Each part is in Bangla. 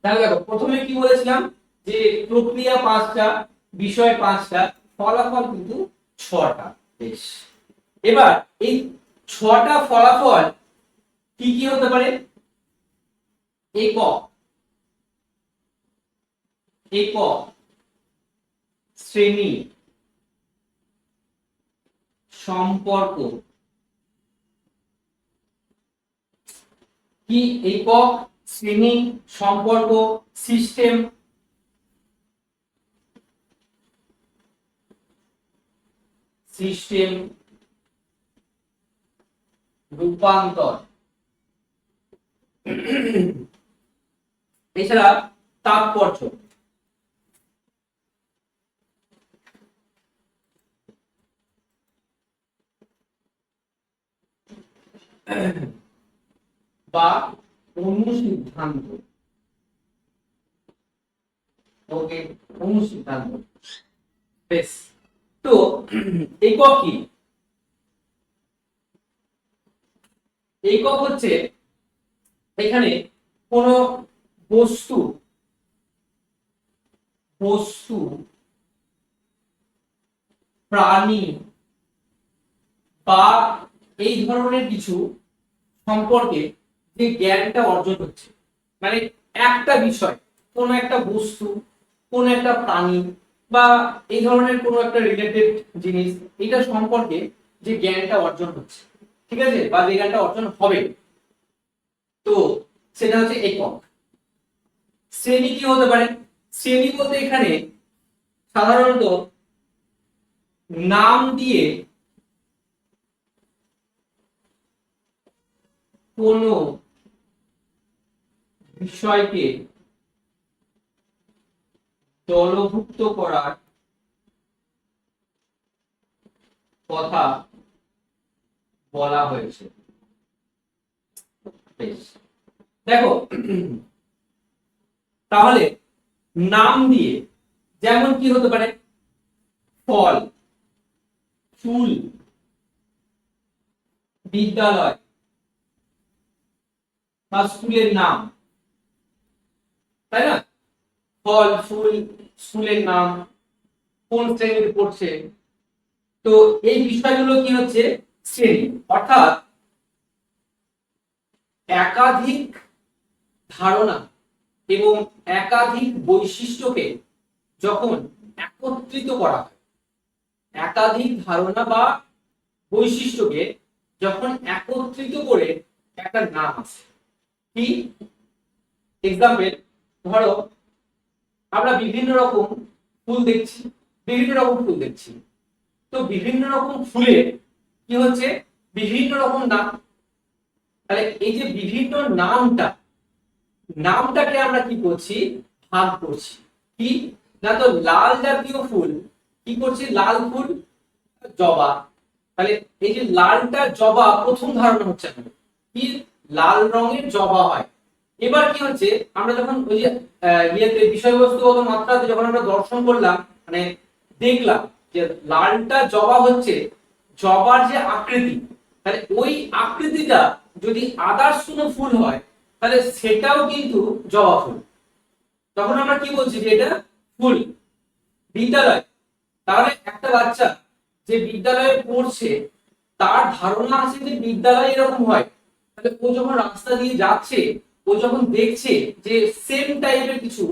তাহলে দেখো প্রথমে কি বলেছিলাম যে প্রক্রিয়া 5টা, বিষয় 5টা, ফলাফল কিন্তু 6টা। বেশ, এবার এই 6টা ফলাফল কি কি হতে পারে? একক, একক, শ্রেণী, সম্পর্ক। কি? একক, শ্রেণী, সম্পর্ক, সিস্টেম, সিস্টেম, রূপান্তর, এছাড়া তাৎপর্য। বা অনুসিদ্ধান্ত। ওকে, অনুসিদ্ধান্ত। বেশ, তো একক কি? একক হচ্ছে এখানে কোন বস্তু, বস্তু, প্রাণী বা এই ধরনের কিছু সম্পর্কে যে জ্ঞানটা অর্জন হচ্ছে, মানে একটা বিষয়, কোন একটা বস্তু, কোন একটা প্রাণী বা এই ধরনের কোন একটা রিলেটেড জিনিস, এটা সম্পর্কে যে জ্ঞানটা অর্জন হচ্ছে, ঠিক আছে, বা যে জ্ঞানটা অর্জন হবে, তো সেটা হচ্ছে একক। শ্রেণী কি হতে পারে? শ্রেণী বলতে এখানে সাধারণত নাম দিয়ে কোন বিষয়কে দলভুক্ত করার কথা বলা হয়েছে। বেশ, দেখো তাহলে নাম দিয়ে যেমন কি হতে পারে? ফল, ফুল, বিদ্যালয় বা স্কুলের নাম, তাই না? ফল, ফুল, স্কুলের নাম, কোন শ্রেণীতে পড়ছে, তো এই বিষয়গুলো কি হচ্ছে? শ্রেণী। অর্থাৎ একাধিক ধারণা এবং একাধিক বৈশিষ্ট্যকে যখন একত্রিত করা হয়, একাধিক ধারণা বা বৈশিষ্ট্যকে যখন একত্রিত করে একটা নাম আছে। কি এক্সাম্পল? ধরো আমরা বিভিন্ন রকম ফুল দেখছি, বিভিন্ন রকম ফুল দেখছি, তো বিভিন্ন রকম ফুলের কি হচ্ছে? বিভিন্ন রকম নাম। তাহলে এই যে বিভিন্ন নামটা, নামটাকে আমরা কি করছি? ভাগ করছি। কি না, তো লাল জাতীয় ফুল কি করছি? লাল ফুল, জবা। তাহলে এই যে লালটা জবা, প্রথম ধারণা হচ্ছে আমাদের কি লাল রঙের জবা হয়। এবার কি হচ্ছে? আমরা যখন ওই যে ইয়েতে বিষয়বস্তুগত মাত্রাতে যখন আমরা দর্শন করলাম, মানে দেখলাম যে লালটা জবা হচ্ছে জবার যে আকৃতি, তাহলে ওই আকৃতিটা যদি আদার্স কোনো ফুল হয় তাহলে সেটাও কিন্তু জবা ফুল। তখন আমরা কি বলছি? যে এটা ফুল। বিদ্যালয়, তাহলে একটা বাচ্চা যে বিদ্যালয়ে পড়ছে তার ধারণা আছে যে বিদ্যালয় এরকম হয়, তাহলে ও যখন রাস্তা দিয়ে যাচ্ছে, ও যখন দেখছে যে সেম টাইপের কিছু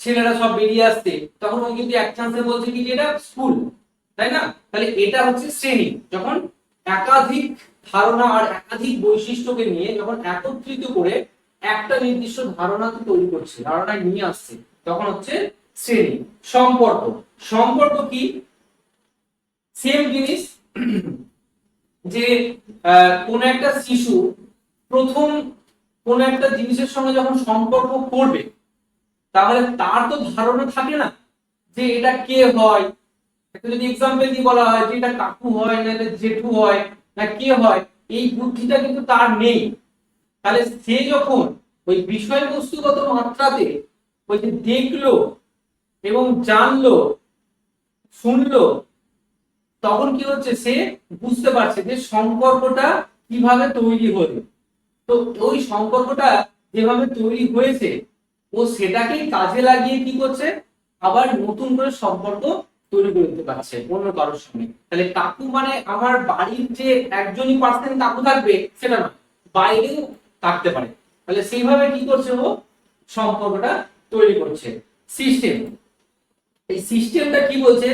ছেলেরা সব বেরিয়ে আসছে, তখন ও কিন্তু এক চান্সে বলছে কি যে এটা স্কুল, তাই না? তাহলে এটা হচ্ছে শ্রেণী। যখন একাধিক ধারণা আর একাধিক বৈশিষ্ট্যকে নিয়ে যখন একত্রিত করে একটা নির্দিষ্ট ধারণা তৈরি করছে, ধারণা নিয়ে আসছে, তখন হচ্ছে শ্রেণী। সম্পর্ক, সম্পর্ক কি? সেম জিনিস, যে কোন একটা শিশু প্রথম কোন একটা জিনিসের সঙ্গে যখন সম্পর্ক করবে, তাহলে তার তো ধারণা থাকে না যে এটা কে হয়। একটা যদি এক্সাম্পল দিয়ে বলা হয় যে এটা কাকু হয় না এটা জেঠু হয় না কে হয়, এই বুদ্ধিটা কিন্তু তার নেই। তাহলে সে যখন ওই বিষয়বস্তুগত মাত্রাতে ওই যে দেখলো এবং জানলো, শুনলো, তখন কি হচ্ছে? সে বুঝতে পারছে যে সম্পর্কটা কিভাবে তৈরি হলো। তো ওই সম্পর্কটা যেভাবে তৈরি হয়েছে ও সেটাকেই কাজে লাগিয়ে কি করছে, আবার নতুন করে সম্পর্ক তৈরি করতে পারছে অন্য কারোর সঙ্গে। তাহলে কাকু মানে আমার বাড়ির যে একজনই পার্সন কাকু থাকবে সেটা না, বাইরেও থাকতে পারে। তাহলে সেইভাবে কি করছে ও সম্পর্কটা তৈরি করছে। সিস্টেম, এই সিস্টেমটা কি বলছে,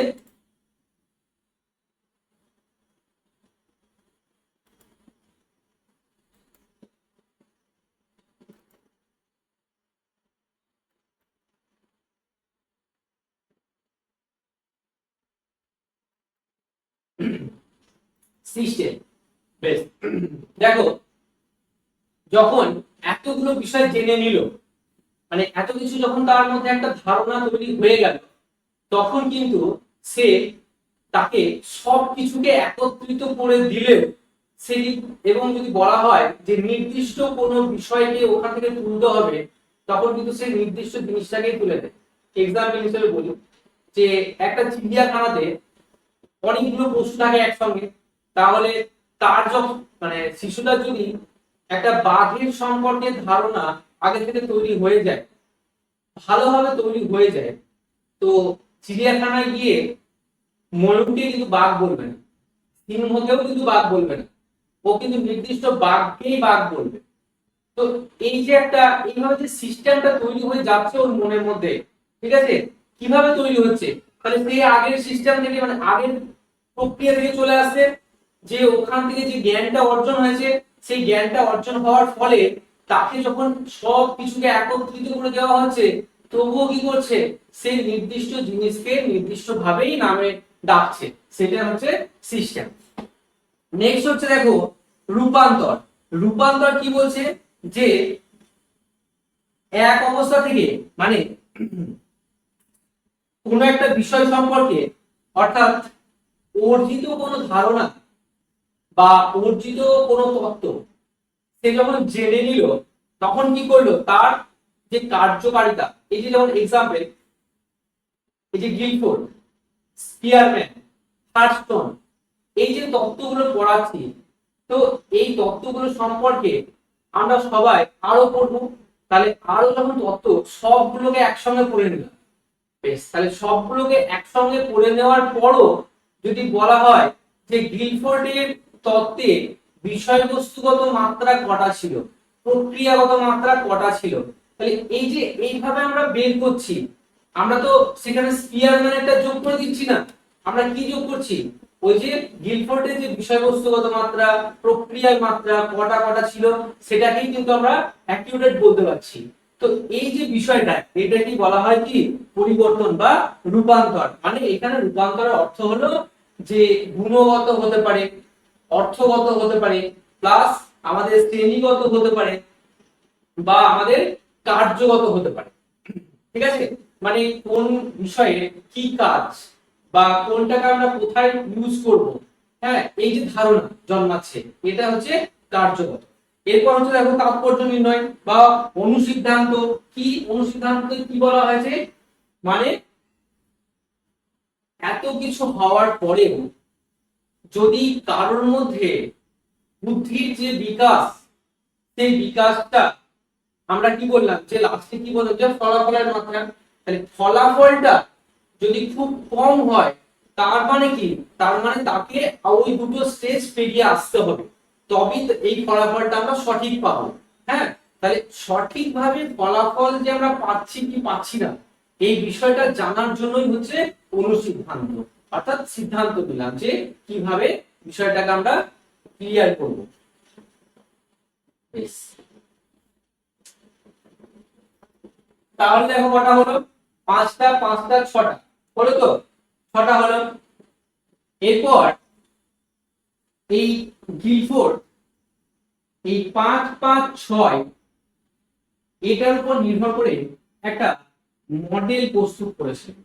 সিস্টেম বেশ। দেখো যখন এতগুলো বিষয় জেনে নিল, মানে এত কিছু যখন তার মধ্যে একটা ধারণা তৈরি হয়ে গেল, তখন কিন্তু সে তাকে সবকিছুকে একত্রিত করে দিলেও সেই, এবং যদি বলা হয় যে নির্দিষ্ট কোনো বিষয়কে ওখান থেকে তুলতে হবে, তখন কিন্তু সেই নির্দিষ্ট জিনিসটাকেই তুলে দেয়। এক্সাম্পল হিসেবে বলি যে একটা চিড়িয়াখানাতে অনেকগুলো পশু থাকে একসঙ্গে, তাহলে তার যখন মানে শিশুটার যদি একটা বাঘের সম্পর্কে ধারণা আগে থেকে তৈরি হয়ে যায়, ভালোভাবে তৈরি হয়ে যায়, তো চিড়িয়াখানায় গিয়ে ময়ূরকে কিন্তু বাঘ বলবে না, সিংহকেও কিন্তু বাঘ বলবে না, ও কিন্তু নির্দিষ্ট বাঘকেই বাঘ বলবে। তো এই যে একটা এইভাবে যে সিস্টেমটা তৈরি হয়ে যাচ্ছে ওর মনের মধ্যে, ঠিক আছে, কিভাবে তৈরি হচ্ছে, তাহলে সেই আগের সিস্টেম থেকে মানে আগের প্রক্রিয়া থেকে চলে আসছে, যে ওখান থেকে যে জ্ঞানটা অর্জন হয়েছে, সেই জ্ঞানটা অর্জন হওয়ার ফলে তাকে যখন সব কিছুকে একত্রিত করে দেওয়া হচ্ছে, তবুও কি করছে, সেই নির্দিষ্ট জিনিসকে নির্দিষ্ট ভাবেই নামে ডাকছে, সেটা হচ্ছে সিস্টেম। নেক্সট হচ্ছে দেখো রূপান্তর। রূপান্তর কি বলছে, যে এক অবস্থা থেকে মানে কোন একটা বিষয় সম্পর্কে, অর্থাৎ অর্জিত কোনো ধারণা বা অর্জিত কোনো তত্ত্ব সে যখন জেনে নিল, তখন কি করলো, তার যে কার্যকারিতা, এই যে যেমন এক্সাম্পল, এই যে গিলফোর্ড, স্পিয়ারম্যান, থার্স্টন, এই যে তত্ত্বগুলো পড়াচ্ছি, তো এই তত্ত্বগুলো সম্পর্কে আমরা সবাই আরো পড়বো। তাহলে আরো যখন তত্ত্ব সবগুলোকে একসঙ্গে পড়ে নিলাম, বেশ, তাহলে সবগুলোকে একসঙ্গে পড়ে নেওয়ার পরও যদি বলা হয় যে গিলফোর্ডের তত্ত্বে বিষয়বস্তুগত মাত্রা কটা ছিল, প্রক্রিয়াগত মাত্রা কটা ছিল, তাহলে এই যে এইভাবে আমরা বের করছি, আমরা তো সেখানে স্পিয়ারম্যানেরটা যোগ করে দিচ্ছি না, আমরা কি যোগ করছি, ওই যে গিলফোর্ডের যে বিষয়বস্তুগত মাত্রা, প্রক্রিয়ার মাত্রা কটা কটা ছিল, সেটাকেই কিন্তু আমরা অ্যাকিউরেট বলতে পারছি। তো এই যে বিষয়টা, এটা কি বলা হয় কি পরিবর্তন বা রূপান্তর। মানে এখানে রূপান্তরের অর্থ হলো যে গুণগত হতে পারে, অর্থগত হতে পারে, প্লাস আমাদের শ্রেণীগত হতে পারে, বা আমাদের কার্যগত হতে পারে। ঠিক আছে, মানে কোন বিষয়ে কি কাজ বা কোনটাকে আমরা কোথায় ইউজ করব, হ্যাঁ, এই যে ধারণা জন্মাচ্ছে, এটা হচ্ছে কার্যগত। এরপর হচ্ছে দেখো তাৎপর্য নির্ণয় বা অনুসিদ্ধান্ত। কি অনুসিদ্ধান্ত কি বলা হয়েছে, মানে এত কিছু হওয়ার পরেও যদি কারোর মধ্যে বুদ্ধির যে বিকাশ, সেই বিকাশটা আমরা কি বললাম যে লাস্টে কি বললাম যে ফলাফলের মাত্রা, তাহলে ফলাফলটা যদি খুব কম হয়, তার মানে কি, তার মানে তাকে ওই দুটো স্টেজ পেরিয়ে আসতে হবে, তবেই তো এই ফলাফলটা আমরা সঠিক পাবো। হ্যাঁ, তাহলে সঠিকভাবে ফলাফল যে আমরা পাচ্ছি কি পাচ্ছি না, এই বিষয়টা জানার জন্যই হচ্ছে অনুসিদ্ধান্ত, অর্থাৎ সিদ্ধান্ত নিলাম যে কিভাবে বিষয়টাকে আমরা ক্লিয়ার করব। বেশ, তাহলে দেখো কটা হলো, পাঁচটা পাঁচটা ছটা হলো, তো ছটা হলো। এরপর এই গিলফোর্ড এই 5 5 6 এটার উপর নির্ভর করে একটা মডেল প্রস্তুত করেছেন,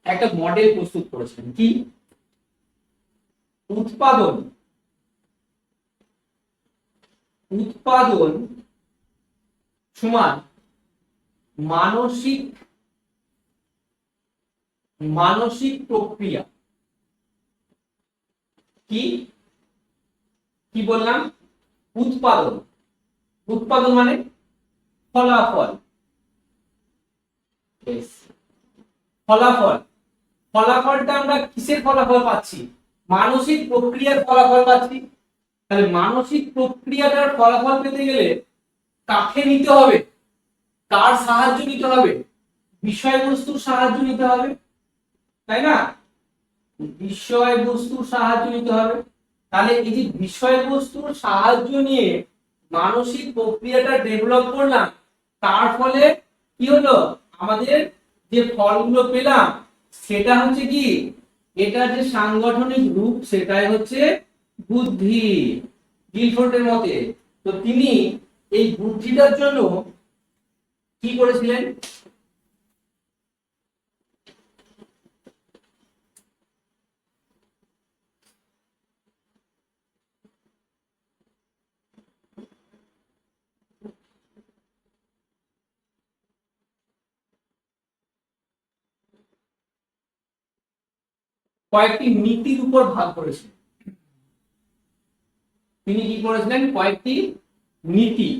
একটা মডেল প্রস্তুত করেছেন কি, উৎপাদন উৎপাদন সমান মানসিক মানসিক প্রক্রিয়া। কি কি বললাম, উৎপাদন, উৎপাদন মানে ফলাফল। ফলাফল, ফলাফলটা আমরা কিসের ফলাফল পাচ্ছি? মানসিক প্রক্রিয়ার ফলাফল পাচ্ছি। তাহলে মানসিক প্রক্রিয়াটার ফলাফল পেতে গেলে কাকে নিতে হবে? কার সাহায্য নিতে হবে? বিষয়বস্তুর সাহায্য নিতে হবে, তাই না? বিষয়বস্তুর সাহায্য নিতে হবে। তাহলে এই যে বিষয়বস্তুর সাহায্য নিয়ে মানসিক প্রক্রিয়াটা ডেভেলপ করলাম, তার ফলে কি হলো? আমাদের যে ফলগুলো পেলাম সেটা হচ্ছে কি, এটা যে সাংগঠনিক রূপ সেটাই হচ্ছে বুদ্ধি, গিলফোর্ডের মতে। তো তিনি এই বুদ্ধিটার জন্য কি করেছিলেন? কয়েকটি নীতির উপর ভাগ করেছিলেন। তিনি কি করেছিলেন? কয়েকটি নীতি।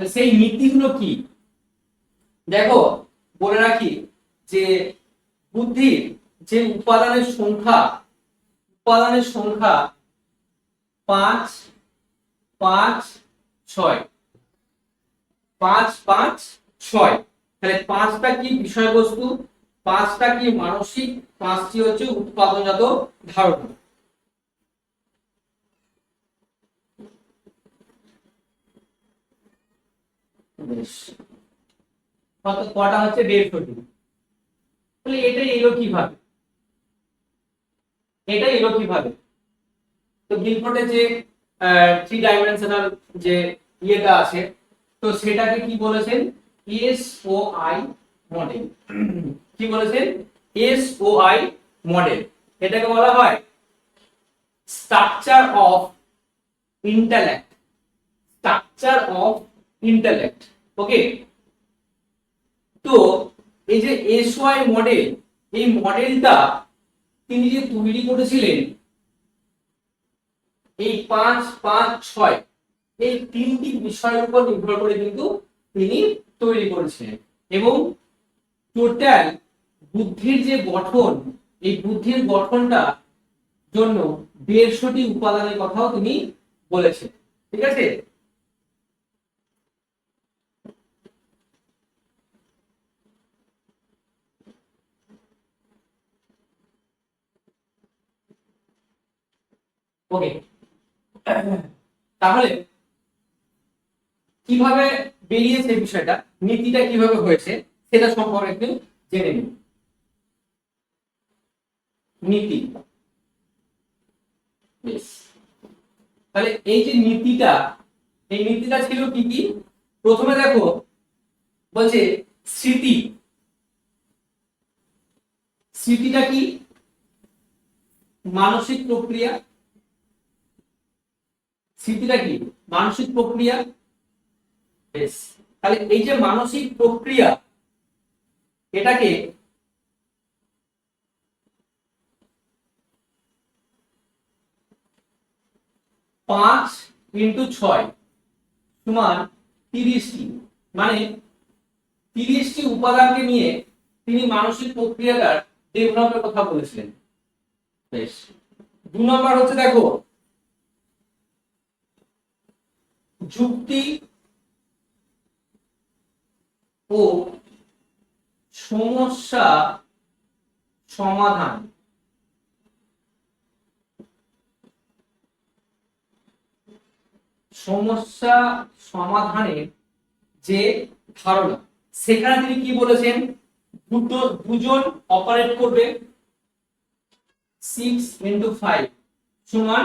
সেই নীতিগুলো কি দেখো, বলে রাখি যে বুদ্ধির যে উপাদানের সংখ্যা, উপাদানের সংখ্যা 5 5 6, 5 5 6। তাহলে 5টা কি বিষয়বস্তু, 5টা কি মানসিক, 5টি হচ্ছে উৎপাদনজাত ধারণা। বেশ, কটা হচ্ছে? 150টি। তাহলে এটা এলো কিভাবে? এটা এলো কিভাবে? তো গিলফোর্ডের যে 3 ডাইমেনশনাল যে ইয়েটা আছে, তো সেটাকে কি বলেছেন? S O I model. কি বলেছেন? S O I model. এটাকে বলা হয় structure of intellect, structure of intellect. Okay, তো এই যে এসওআই মডেল, এই মডেলটা তিনি যে তৈরি করেছিলেন, এই 5 5 6 এই 3টি বিষয়ের উপর নির্ভর করে কিন্তু তিনি তৈরি করেছিলেন। এবং টোটাল বুদ্ধির যে গঠন, এই বুদ্ধির গঠনটা জন্য 150টি উপাদানের কথাও তিনি বলেছেন। ঠিক আছে? ওকে, তাহলে কিভাবে বেরিয়েছে বিষয়টা, নীতিটা কিভাবে হয়েছে সেটা সম্পর্কে একটু জেনে নিন। নীতি, বেশ, তাহলে এই যে নীতিটা, এই নীতিটা ছিল কি কি? প্রথমে দেখো বলছে স্মৃতি। স্মৃতিটা কি? মানসিক প্রক্রিয়া। স্মৃতিটা কি? মানসিক প্রক্রিয়া। বেশ, তাহলে এই যে মানসিক প্রক্রিয়া, এটাকে পাঁচ ইন্টু 6 সমান 30টি, মানে 30টি উপাদানকে নিয়ে তিনি মানসিক প্রক্রিয়াটার ডেভেলপের কথা বলেছিলেন। বেশ, 2 নম্বর হচ্ছে দেখো যুক্তি ও সমস্যা সমাধান। সমস্যা সমাধানের যে ধারণা, সেখানে তিনি কি বলেছেন? দুজন অপারেট করবে, 6 ইন্টু 5 সমান,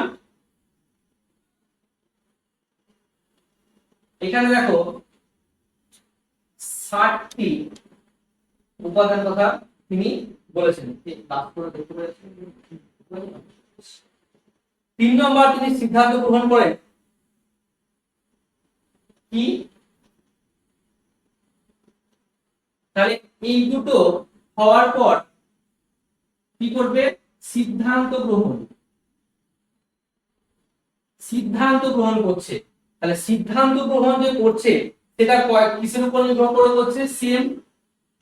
এখানে দেখো 60টি উপাদান কথা তিনি বলেছেন। 3 নম্বর তিনি সিদ্ধান্ত গ্রহণ করেন কি? তাহলে এই দুটো হওয়ার পর কি করবে? সিদ্ধান্ত গ্রহণ। সিদ্ধান্ত গ্রহণ করছে, তাহলে সিদ্ধান্ত গ্রহণ যে করছে সেটা কিসের উপর নির্ভর করে করছে? সেম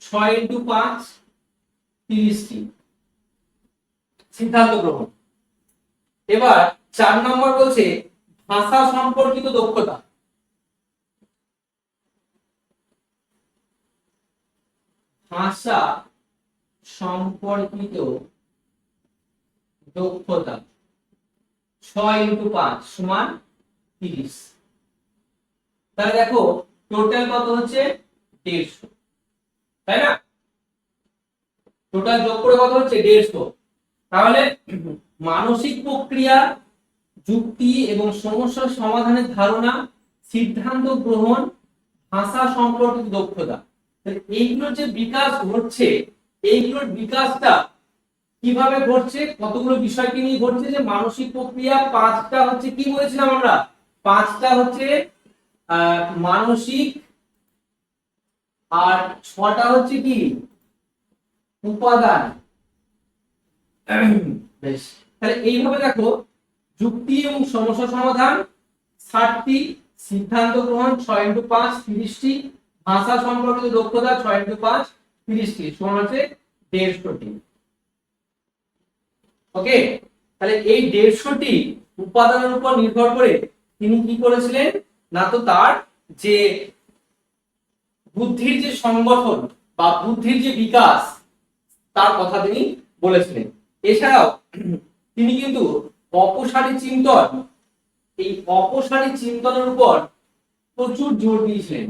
6 × 5 30টি সিদ্ধান্ত গ্রহণ। এবার 4 নম্বর বলছে ভাষা সম্পর্কিত দক্ষতা। ভাষা সম্পর্কিত দক্ষতা 6 × 5 সমান 30। তাহলে দেখো টোটাল কত হচ্ছে? 150, তাই না? টোটাল যোগ করে কত হচ্ছে? 150। তাহলে মানসিক প্রক্রিয়া, যুক্তি এবং সমস্যা সমাধানের ধারণা, সিদ্ধান্ত গ্রহণ, ভাষা সম্পর্কিত দক্ষতা, এইগুলোর যে বিকাশ ঘটছে, এইগুলোর বিকাশটা কিভাবে ঘটছে? কতগুলো বিষয়কে নিয়ে ঘটছে। যে মানসিক প্রক্রিয়া 5টা হচ্ছে, কি বলেছিলাম আমরা? 5টা হচ্ছে মানসিক, আর 6টা হচ্ছে কি? উপাদান। বেশ, তাহলে এইভাবে দেখো, যুক্তি এবং সমস্যা সমাধান 60টি, সিদ্ধান্ত গ্রহণ 6 × 5 30টি, ভাষা সম্পর্কিত দক্ষতা 6 × 5 30টি, সমান হচ্ছে 150টি। ওকে, তাহলে এই 150টি উপাদানের উপর নির্ভর করে তিনি কি করেছিলেন না, তো তার যে বুদ্ধির যে সংগঠন বা বুদ্ধির যে বিকাশ তার কথা তিনি বলেছিলেন। এছাড়াও তিনি কিন্তু অপসারী চিন্তন, এই অপসারী চিন্তনের উপর প্রচুর জোর দিয়েছিলেন।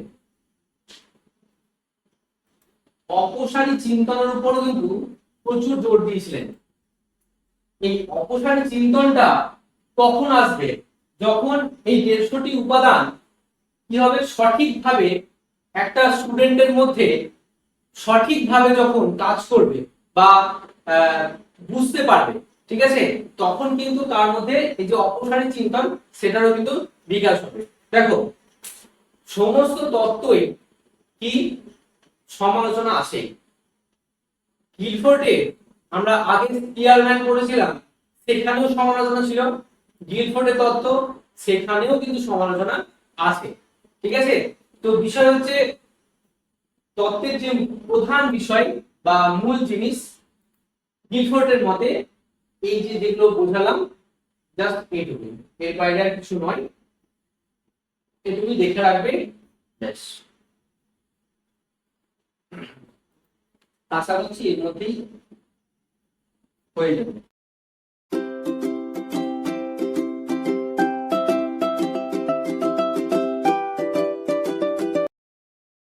অপসারী চিন্তনের উপরও কিন্তু প্রচুর জোর দিয়েছিলেন। এই অপসারী চিন্তনটা কখন আসবে? যখন এই 150টি উপাদান কি হবে? সঠিকভাবে একটা স্টুডেন্টের মধ্যে সঠিকভাবে যখন কাজ করবে বা বুঝতে পারবে, ঠিক আছে, তখন কিন্তু তার মধ্যে এই যে অপসারী চিন্তন সেটারও কিন্তু বিকাশ হবে। দেখো, সমস্ত তত্ত্বই কি সমালোচনা আছে। গিলফোর্ডে আমরা আগে স্পিয়ারম্যান পড়েছিলাম, সেখানেও সমালোচনা ছিল। গিলফোর্ডের তত্ত্ব, সেখানেও কিন্তু সমালোচনা আছে, ঠিক আছে। তো বিষয় হচ্ছে, তত্ত্বের যে প্রধান বিষয় বা মূল জিনিস গিলফোর্ডের মতে এই যে যেগুলো বোঝালাম, জাস্ট এইটুকু, এর বাইরে আর কিছু নয়, এটুকুই দেখে রাখবে। ব্যাস, আশা করছি এর মধ্যেই হয়ে যাবে।